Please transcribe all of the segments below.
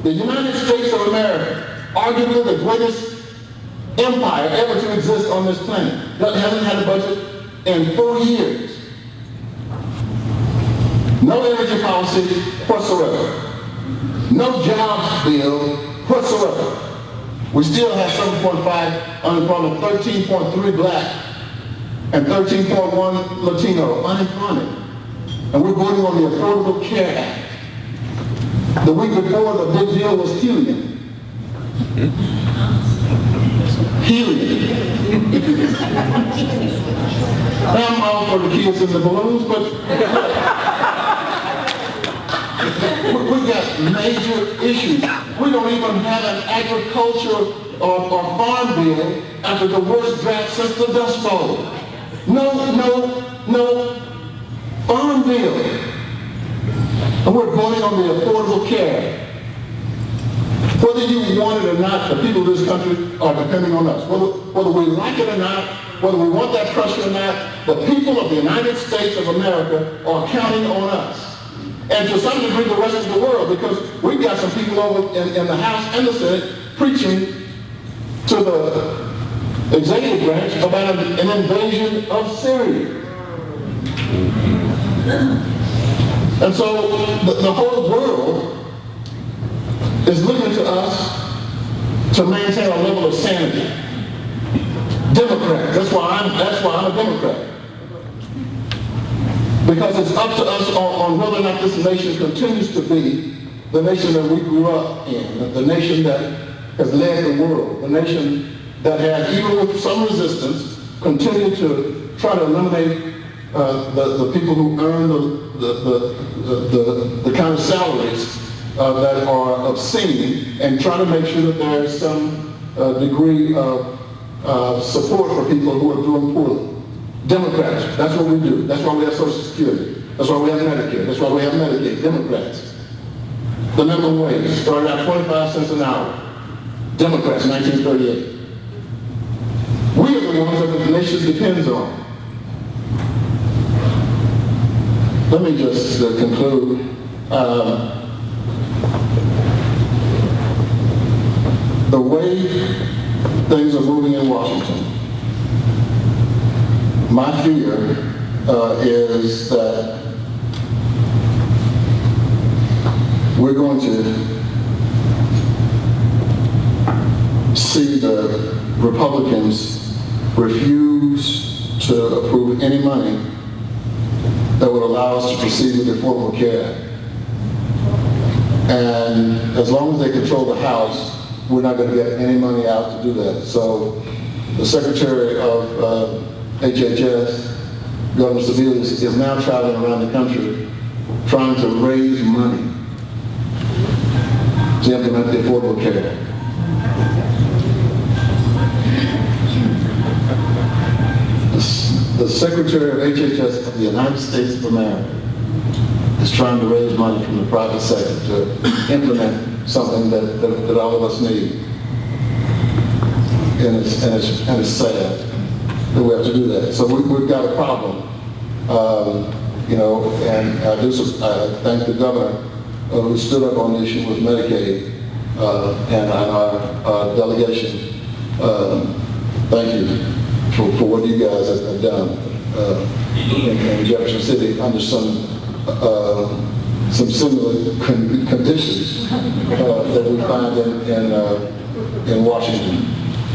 The United States of America, arguably the greatest empire ever to exist on this planet, hasn't had a budget in 4 years. No energy policy whatsoever. No jobs bill whatsoever. We still have 7.5 unemployment, 13.3 black, and 13.1 Latino unemployment. And we're voting on the Affordable Care Act. The week before, the big deal was helium. Helium. I'm all for the kids in the balloons, but we got major issues. We don't even have an agriculture or farm bill after the worst drought since the Dust Bowl. No farm bill. And we're voting on the Affordable Care. Whether you want it or not, the people of this country are depending on us. Whether we like it or not, whether we want that pressure or not, the people of the United States of America are counting on us. And to some degree, the rest of the world, because we've got some people over in the House and the Senate preaching to the executive branch about an invasion of Syria. And so the whole world is looking to us to maintain a level of sanity. Democrats, that's why I'm a Democrat. Because it's up to us on whether or not this nation continues to be the nation that we grew up in, the nation that has led the world, the nation that has, even with some resistance, continued to try to eliminate the people who earn the kind of salaries that are obscene, and try to make sure that there is some degree of support for people who are doing poorly. Democrats, that's what we do. That's why we have Social Security. That's why we have Medicare. That's why we have Medicaid. Democrats. The minimum wage started at 25 cents an hour. Democrats, 1938. We are the ones that the nation depends on. Let me just conclude. The way things are moving in Washington, my fear is that we're going to see the Republicans refuse to approve any money that would allow us to proceed with the Affordable Care Act. And as long as they control the House, we're not going to get any money out to do that. So the Secretary of HHS, Governor Sebelius, is now traveling around the country trying to raise money to implement the Affordable Care Act. The Secretary of HHS of the United States of America is trying to raise money from the private sector to implement something that all of us need. And it's sad that we have to do that. So we've got a problem. And I thank the governor who stood up on the issue with Medicaid and our delegation. Thank you for what you guys have done in Jefferson City under some similar conditions that we find in Washington.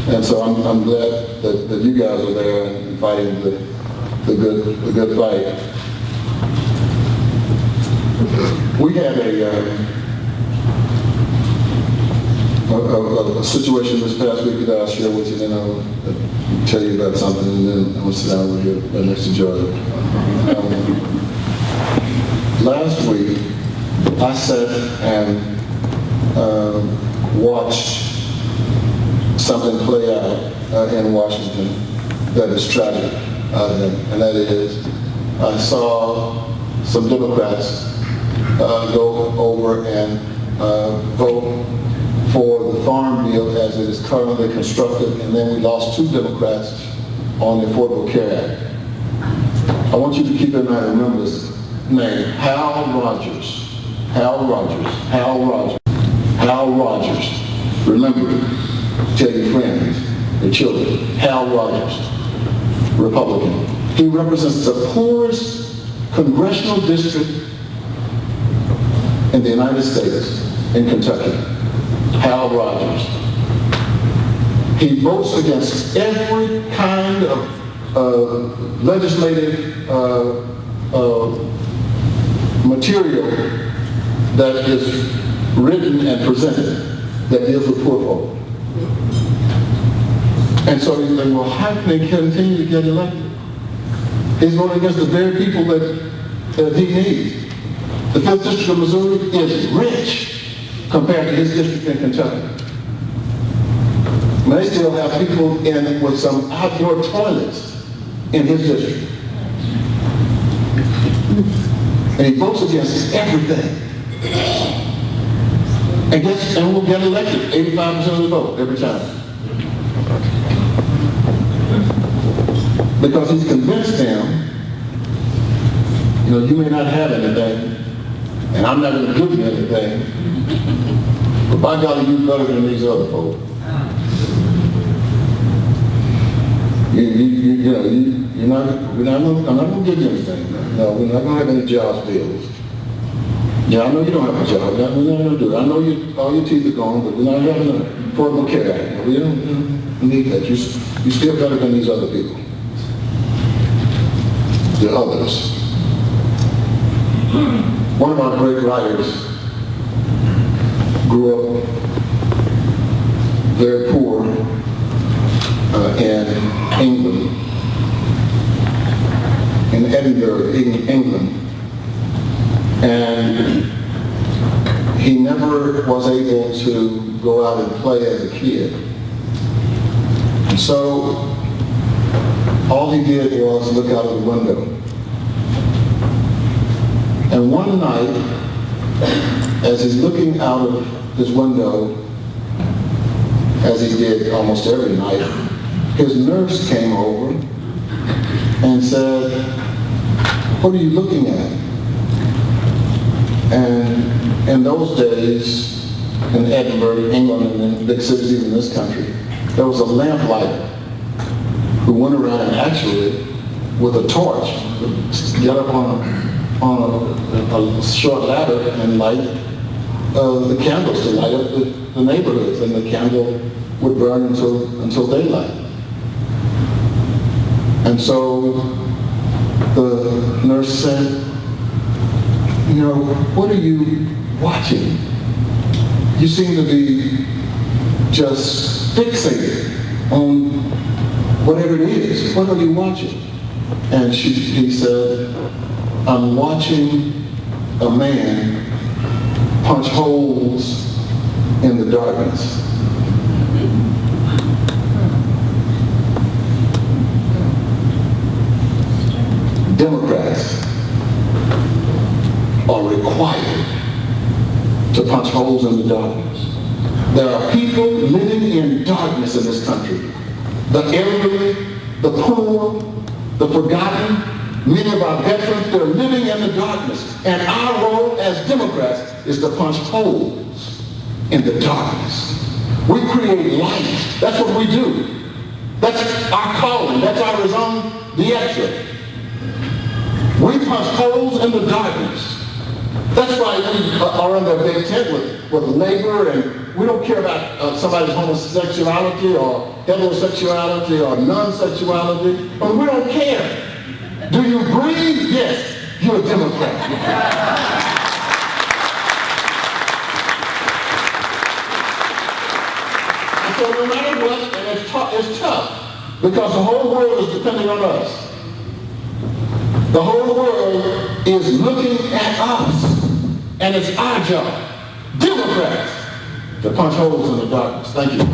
And so I'm glad that you guys are there and fighting the good fight. We had a situation this past week that I'll share with you, then I'll tell you about something, and then I'm going to sit down with you next to Georgia. Last week, I sat and watched something play out in Washington that is tragic, and that is, I saw some Democrats go over and vote for the farm bill as it is currently constructed, and then we lost 2 Democrats on the Affordable Care Act. I want you to keep in mind, remember this name, Hal Rogers. Hal Rogers. Remember it. Tell your friends, your children. Hal Rogers, Republican. He represents the poorest congressional district in the United States, in Kentucky. Hal Rogers. He votes against every kind of legislative material that is written and presented that deals with poor folk. And so he's like, well, how can they continue to get elected? He's voting against the very people that he needs. The 5th District of Missouri is rich compared to his district in Kentucky. And they still have people in with some outdoor toilets in his district. And he votes against everything. And will get elected 85% of the vote every time. Because he's convinced them, you may not have anything, and I'm not going to give you anything, but by golly, you're better than these other folks. I'm not going to give you anything. No, we're not going to have any jobs bills. Yeah, I know you don't have a job. We're not going to do it. I know all your teeth are gone, but we're not having an Affordable Care Act. We don't need that. You're still better than these other people. The others. One of our great writers grew up very poor in England, in Edinburgh, England, and he never was able to go out and play as a kid. And so all he did was look out of the window. And one night, as he's looking out of his window, as he did almost every night, his nurse came over and said, "What are you looking at?" And in those days, in Edinburgh, England, and in big cities, even in this country, there was a lamplighter who went around and actually, with a torch, would get up on a short ladder and light the candles to light up the neighborhoods, and the candle would burn until daylight. And so the nurse said, "What are you watching? You seem to be just fixated on whatever it is. What are you watching?" And he said, "I'm watching a man punch holes in the darkness." Democrats are required to punch holes in the darkness. There are people living in darkness in this country. The elderly, the poor, the forgotten, many of our veterans, they're living in the darkness. And our role as Democrats is to punch holes in the darkness. We create light. That's what we do. That's our calling. That's our raison d'etre. We punch holes in the darkness. That's why we are in the big tent with labor, and we don't care about somebody's homosexuality or heterosexuality or non-sexuality, but we don't care. Do you breathe? Yes, you're a Democrat. And so no matter what, and it's tough, because the whole world is depending on us. The whole world is looking at us, and it's our job, Democrats, to punch holes in the darkness. Thank you.